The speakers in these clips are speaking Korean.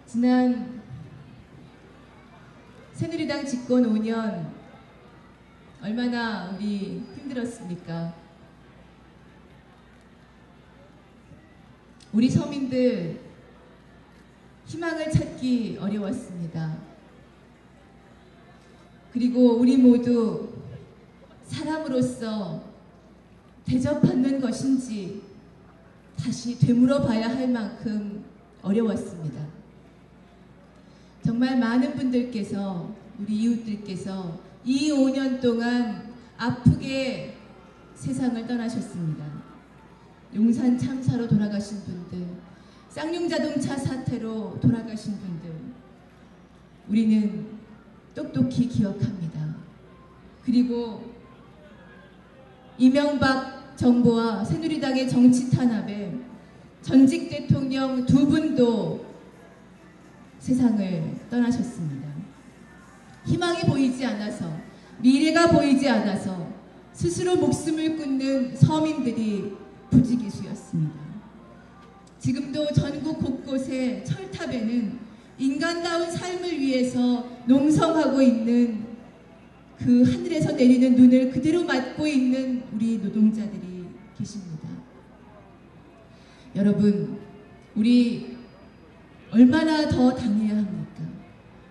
지난 새누리당 집권 5년 얼마나 우리 힘들었습니까? 우리 서민들 희망을 찾기 어려웠습니다. 그리고 우리 모두 사람으로서 대접받는 것인지 다시 되물어봐야 할 만큼 어려웠습니다. 정말 많은 분들께서, 우리 이웃들께서 이 5년 동안 아프게 세상을 떠나셨습니다. 용산 참사로 돌아가신 분들, 쌍용자동차 사태로 돌아가신 분들, 우리는 똑똑히 기억합니다. 그리고 이명박 정부와 새누리당의 정치 탄압에 전직 대통령 2분도 세상을 떠나셨습니다. 희망이 보이지 않아서, 미래가 보이지 않아서 스스로 목숨을 끊는 서민들이 부지기수였습니다. 지금도 전국 곳곳의 철탑에는 인간다운 삶을 위해서 농성하고 있는, 그 하늘에서 내리는 눈을 그대로 맞고 있는 우리 노동자들이 계십니다. 여러분, 우리 얼마나 더 당해야 합니까?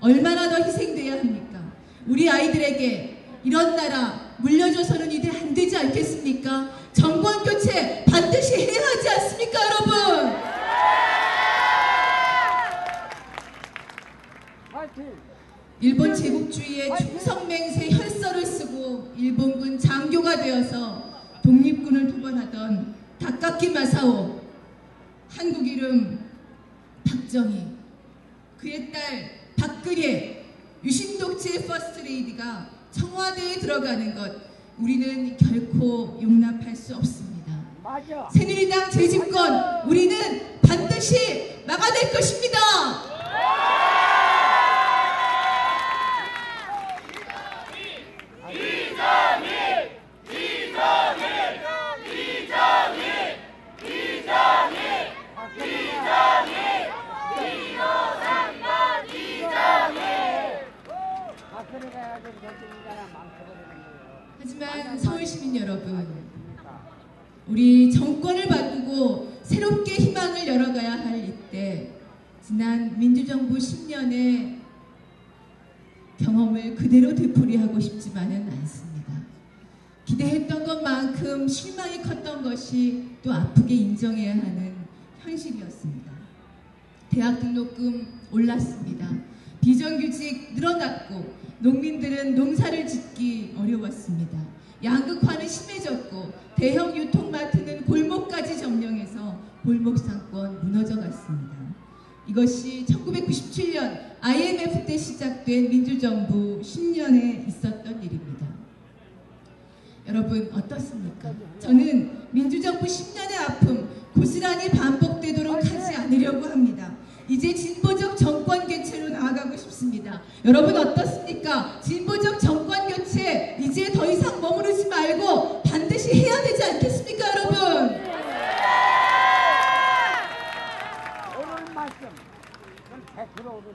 얼마나 더 희생돼야 합니까? 우리 아이들에게 이런 나라 물려줘서는 이대 안 되지 않겠습니까? 정권 교체 반드시 해야 하지 않습니까, 여러분? 일본 제국주의의 충성맹세 혈서를 쓰고 일본군 장교가 되어서 독립군을 도반하던 다카키 마사오, 한국 이름 박정희, 그의 딸 박근혜, 유신독재의 퍼스트레이디가 청와대에 들어가는 것, 우리는 결코 용납할 수 없습니다. 맞아. 새누리당 재집권, 우리는 반드시 막아낼 것입니다. 하지만 서울시민 여러분, 우리 정권을 바꾸고 새롭게 희망을 열어가야 할 이때, 지난 민주정부 10년의 경험을 그대로 되풀이하고 싶지만은 않습니다. 기대했던 것만큼 실망이 컸던 것이 또 아프게 인정해야 하는 현실이었습니다. 대학 등록금 올랐습니다. 비정규직 늘어났고 농민들은 농사를 짓기 어려웠습니다. 양극화는 심해졌고 대형 유통마트는 골목까지 점령해서 골목상권 무너져 갔습니다. 이것이 1997년 IMF 때 시작된 민주정부 10년에 있었던 일입니다. 여러분 어떻습니까? 저는 민주정부 10년의 아픔 고스란히 반복되도록 하지 않으려고 합니다. 이제 진보적 정권 교체로 나아가고 싶습니다. 여러분 어떻습니까? 진보적 정권 교체, 이제 더 이상 머무르지 말고 반드시 해야 되지 않겠습니까, 여러분?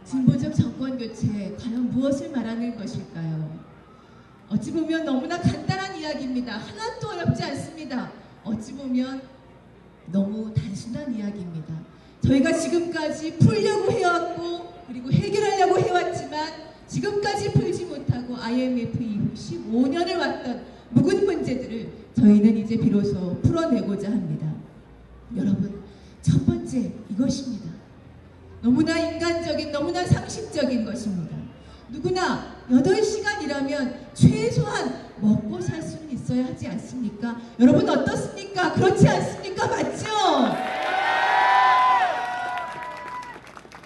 진보적 정권 교체, 과연 무엇을 말하는 것일까요? 어찌 보면 너무나 간단한 이야기입니다. 하나도 어렵지 않습니다. 어찌 보면 너무 단순한 이야기입니다. 저희가 지금까지 풀려고 해왔고 그리고 해결하려고 해왔지만 지금까지 풀지 못하고 IMF 이후 15년을 왔던 묵은 문제들을 저희는 이제 비로소 풀어내고자 합니다. 여러분, 첫 번째 이것입니다. 너무나 인간적인, 너무나 상식적인 것입니다. 누구나 8시간 일하면 최소한 먹고 살 수는 있어야 하지 않습니까? 여러분 어떻습니까? 그렇지 않습니까? 맞죠?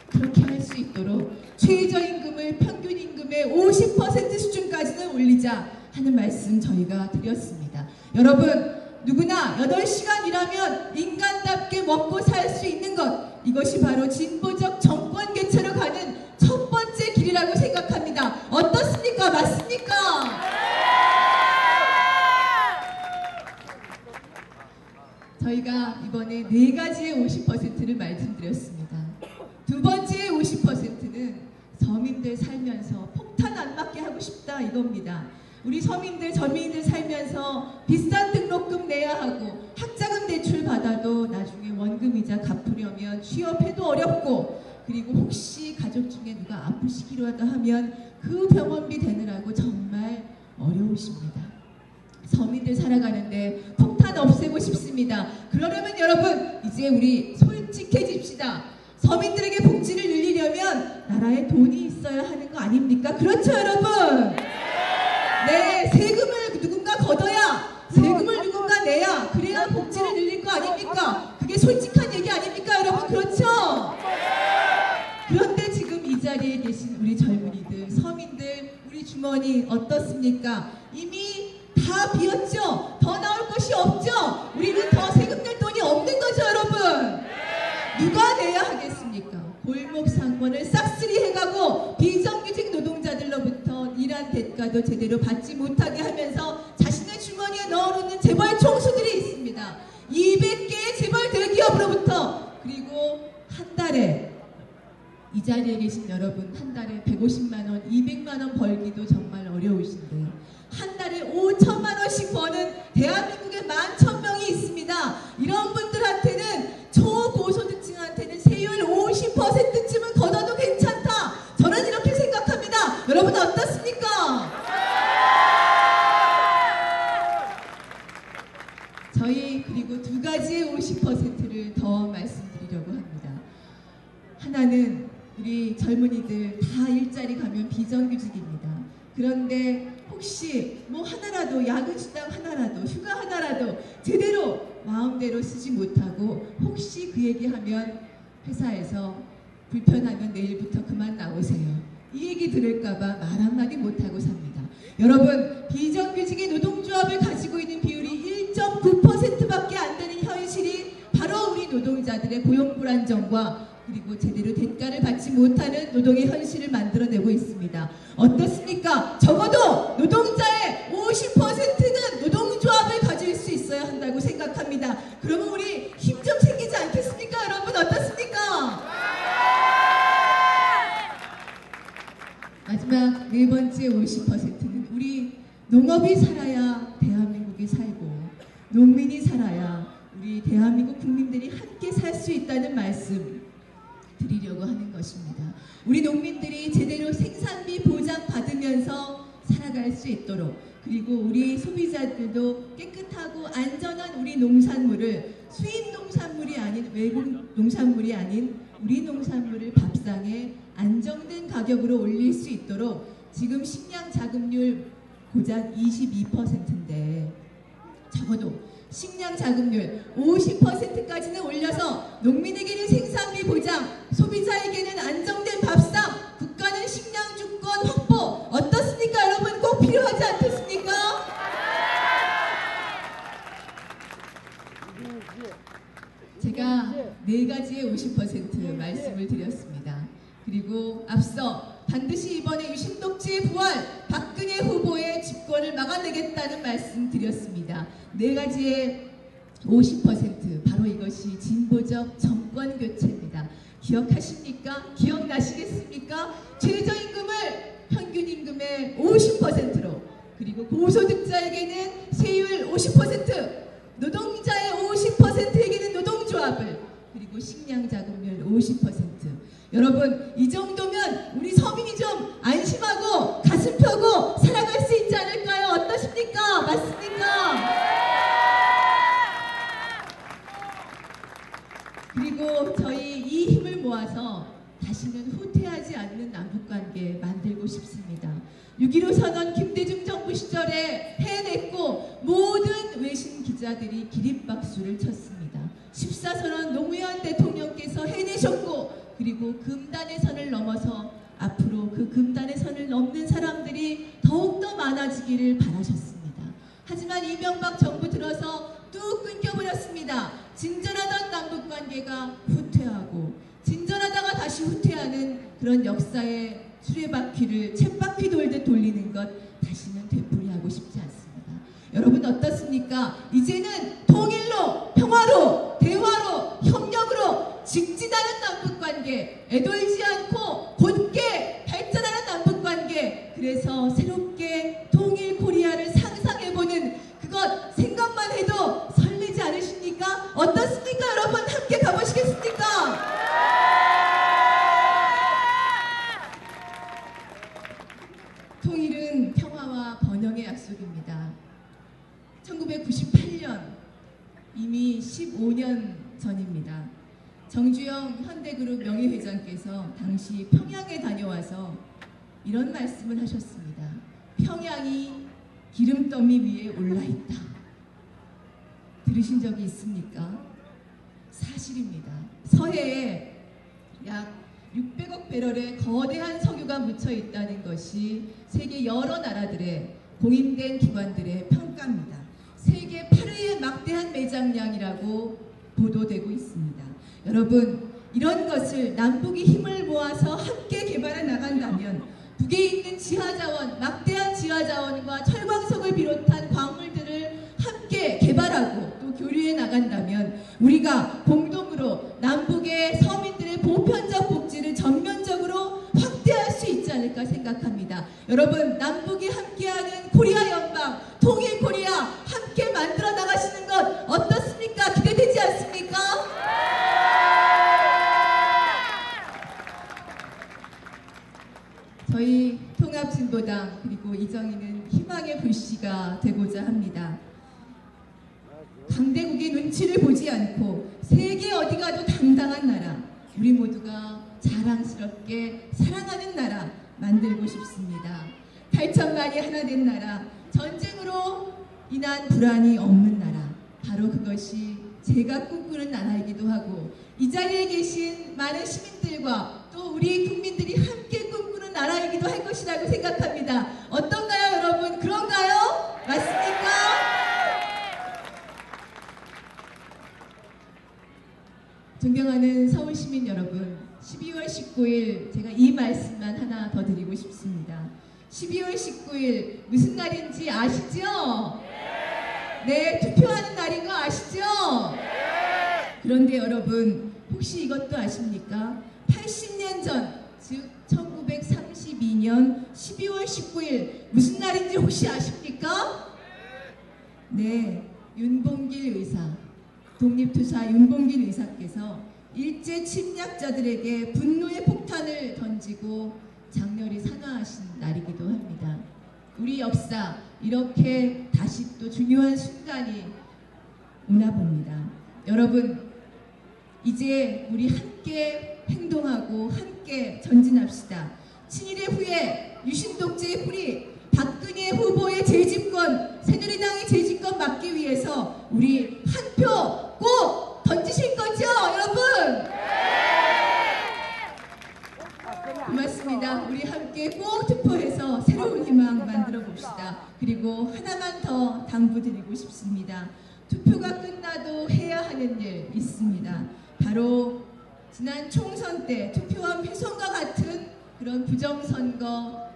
그렇게 할 수 있도록 최저임금을 평균임금의 50% 수준까지는 올리자 하는 말씀 저희가 드렸습니다. 여러분, 누구나 8시간 일하면 먹고 살 수 있는 것, 이것이 바로 진보적 정권 개최로 가는 첫 번째 길이라고 생각합니다. 어떻습니까? 맞습니까? 저희가 이번에 4가지의 50%를 말씀드렸습니다. 두 번째의 50%는 서민들 살면서 폭탄 안 맞게 하고 싶다 이겁니다. 우리 서민들, 저민들 살면서 비싼 등록금 내야 하고 학자금 대출 받아도 나중에 원금이자 갚으려면 취업해도 어렵고, 그리고 혹시 가족 중에 누가 아프시기라도 하면 그 병원비 대느라고 정말 어려우십니다. 서민들 살아가는데 폭탄 없애고 싶습니다. 그러려면 여러분, 이제 우리 솔직해집시다. 서민들에게 복지를 늘리려면 나라에 돈이 있어야 하는 거 아닙니까? 그렇죠, 여러분? 네, 세금을 누군가 걷어야, 세금을 누군가 내야, 그래야 복지를 늘릴 거 아닙니까? 그게 솔직한 얘기 아닙니까, 여러분? 그렇죠? 그런데 지금 이 자리에 계신 우리 젊은이들, 서민들, 우리 주머니 어떻습니까? 이미 다 비었죠? 더 나올 것이 없죠? 우리는 더 세금 낼 돈이 없는 거죠, 여러분? 누가 내야 하겠습니까? 골목 상권을 싹쓸이 해가고 비정규직 노동자들로부터 일한 대가도 제대로 받지 못하게 하면서 자신의 주머니에 넣어놓는 재벌 총수들이 있습니다. 200개의 재벌 대기업으로부터, 그리고 한 달에, 이 자리에 계신 여러분, 한 달에 150만원, 200만원 벌기도 정말 어려우신데 한 달에 5천만원씩 버는 대한민국에 11,000명이 있습니다. 이런 분들한테는, 초고소득층한테는 세율 50%쯤은 걷어도 괜찮다. 저는 이렇게 생각합니다. 여러분 어떻습니까? 저희 그리고 2가지의 50%를 더 말씀드리려고 합니다. 하나는 우리 젊은이들 다 일자리 가면 비정규직입니다. 그런데 혹시 뭐 하나라도, 야근수당 하나라도, 휴가 하나라도 제대로 마음대로 쓰지 못하고 혹시 그 얘기하면 회사에서 불편하면 내일부터 그만 나오세요, 이 얘기 들을까봐 말 한마디 못하고 삽니다. 여러분, 비정규직의 노동조합을 가지고 있는 비율이 1.9%밖에 안 되는 현실이 바로 우리 노동자들의 고용 불안정과 그리고 제대로 대가를 받지 못하는 노동의 현실을 만들어내고 있습니다. 어떻습니까? 적어도 노동자의 50%는 노동조합을 가질 수 있어야 한다고 생각합니다. 그러면 우리 힘 좀 생기지 않겠습니까? 여러분 어떻습니까? 마지막 4번째 50%는 우리 농업이 살아야 대한민국이 살고, 농민이 살아야 우리 대한민국 국민들이 함께 살 수 있다는 말씀 드리려고 하는 것입니다. 우리 농민들이 제대로 생산비 보장 받으면서 살아갈 수 있도록, 그리고 우리 소비자들도 깨끗하고 안전한 우리 농산물을, 수입 농산물이 아닌, 외국 농산물이 아닌 우리 농산물을 밥상에 안정된 가격으로 올릴 수 있도록, 지금 식량 자급률 고작 22%인데 적어도 식량 자급률 50%까지는 올려서 농민에게는 생산비 보장, 소비자에게는 안정된 밥상, 국가는 식량 주권 확보, 어떻습니까? 여러분 꼭 필요하지 않겠습니까? 제가 4가지의 50% 말씀을 드렸습니다. 그리고 앞서 반드시 이번에 유신독재의 부활, 박근혜 후보의 집권을 막아내겠다는 말씀 드렸습니다. 4가지의 50%, 바로 이것이 진보적 정권 교체입니다. 기억하십니까? 기억나시겠습니까? 최저임금을 평균임금의 50%로, 그리고 고소득자에게는 세율 50%, 노동자의 50%에게는 노동조합을, 그리고 식량자급률 50%. 여러분, 이 정도면 우리 서민이 좀 안심하고 가슴 펴고 살아갈 수 있지 않을까요? 어떠십니까? 맞습니까? 그리고 저희 이 힘을 모아서 다시는 후퇴하지 않는 남북관계 만들고 싶습니다. 6.15 선언 김대중 정부 시절에 해냈고 모든 외신 기자들이 기립박수를 쳤습니다. 14선언 노무현 대통령께서 해내셨고, 그리고 금단의 선을 넘어서 앞으로 그 금단의 선을 넘는 사람들이 더욱더 많아지기를 바라셨습니다. 하지만 이명박 정부 들어서 뚝 끊겨버렸습니다. 진전하던 남북관계 단계가 후퇴하고 진전하다가 다시 후퇴하는 그런 역사의 수레바퀴를 쳇바퀴 돌듯 돌리는 것 다시는 되풀이하고 싶지 않습니다. 여러분 어떻습니까? 이제는 통일로, 평화로, 대화로, 협력으로 직진하는 남북관계, 애돌지 않고 곧게 발전하는 남북관계, 그래서 새롭게 통일 코리아를 상상해보는 그것 생각만 해도 설레지 않으십니까? 어떻습니까? 여러분 함께 가보시겠습니까? 통일은 평화와 번영의 약속입니다. 1998년, 이미 15년 전입니다. 정주영 현대그룹 명예회장께서 당시 평양에 다녀와서 이런 말씀을 하셨습니다. 평양이 기름더미 위에 올라있다. 들으신 적이 있습니까? 사실입니다. 서해에 약 600억 배럴의 거대한 석유가 묻혀 있다는 것이 세계 여러 나라들의 공인된 기관들의 평가입니다. 세계 8위의 막대한 매장량이라고 보도되고 있습니다. 여러분, 이런 것을 남북이 힘을 모아서 함께 개발해 나간다면 북에 있는 지하자원, 막대한 지하자원과 철광석을 비롯한 광물들을 함께 개발하고 또 교류해 나간다면 우리가 공동으로 남북의 서민들의 보편적 복지를 전면적으로 확대할 수 있지 않을까 생각합니다. 여러분, 남북이 함께하는 코리아 연방, 통일 코리아 함께 만들어 나가시는 것 어떻습니까? 기대되지 않습니까? 저희 통합진보당 그리고 이정희는 희망의 불씨가 되고자 합니다. 강대국의 눈치를 보지 않고 세계 어디 가도 당당한 나라, 우리 모두가 자랑스럽게 사랑하는 나라 만들고 싶습니다. 8천만이 하나 된 나라, 전쟁으로 인한 불안이 없는 나라, 바로 그것이 제가 꿈꾸는 나라이기도 하고 이 자리에 계신 많은 시민들과 또 우리 국민들이 함께 꿈꾸는 나라이기도 할 것이라고 생각합니다. 어떤가요, 여러분? 그런가요? 맞습니까? 존경하는 서울시민 여러분, 12월 19일 제가 이 말씀만 하나 더 드리고 싶습니다. 12월 19일 무슨 날인지 아시죠? 네, 투표하는 날인 거 아시죠? 그런데 여러분, 혹시 이것도 아십니까? 80년 전, 즉 1932년 12월 19일 무슨 날인지 혹시 아십니까? 네, 윤봉길 의사, 독립투사 윤봉길 의사께서 일제 침략자들에게 분노의 폭탄을 던지고 장렬히 산화하신 날이기도 합니다. 우리 역사, 이렇게 다시 또 중요한 순간이 오나 봅니다. 여러분, 이제 우리 함께 행동하고 함께 전진합시다. 친일의 후예, 유신독재의 뿌리, 박근혜 후보의 재집권, 새누리당의 재집권 막기 위해서 우리 한 표 꼭 던지실 거죠, 여러분? 고맙습니다. 우리 함께 꼭 투표해서 새로운 희망 만들어 봅시다. 그리고 하나만 더 당부드리고 싶습니다. 투표가 끝나도 해야 하는 일 있습니다. 바로 지난 총선 때 투표함 훼손과 같은 그런 부정선거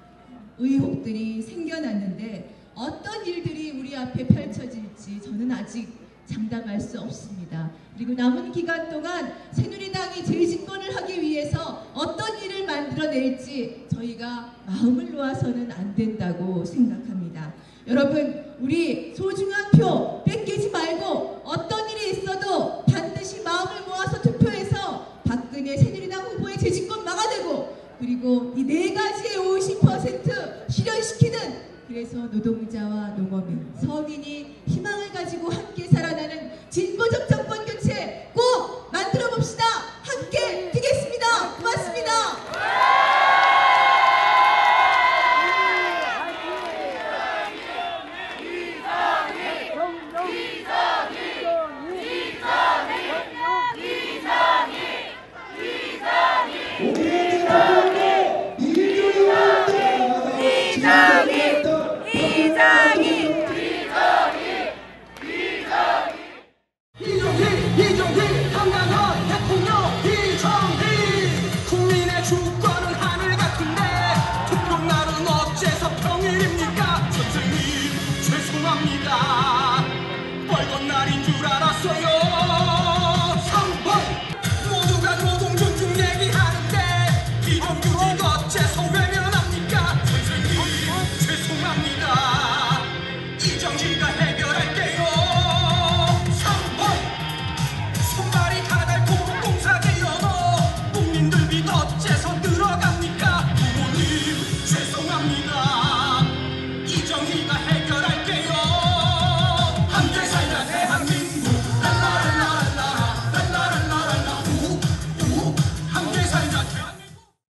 의혹들이 생겨났는데 어떤 일들이 우리 앞에 펼쳐질지 저는 아직 장담할 수 없습니다. 그리고 남은 기간 동안 새누리당이 재집권을 하기 위해서 어떤 일을 만들어낼지 저희가 마음을 놓아서는 안 된다고 생각합니다. 여러분, 우리 소중한 표 뺏기지 말고 어떤 일이 있어도 반드시 마음을 모아서 투표해서 박근혜 새누리당 후보의 재집권 막아내고 그리고 이 네 가지의 50% 실현시키는, 그래서 노동자와 농어민, 서민이 희망을 가지고 함께 살아나는 진보적 정권 교체 꼭 만들어 봅시다. 함께 뛰겠습니다. 고맙습니다. 이종필 한강원 죄송합니다.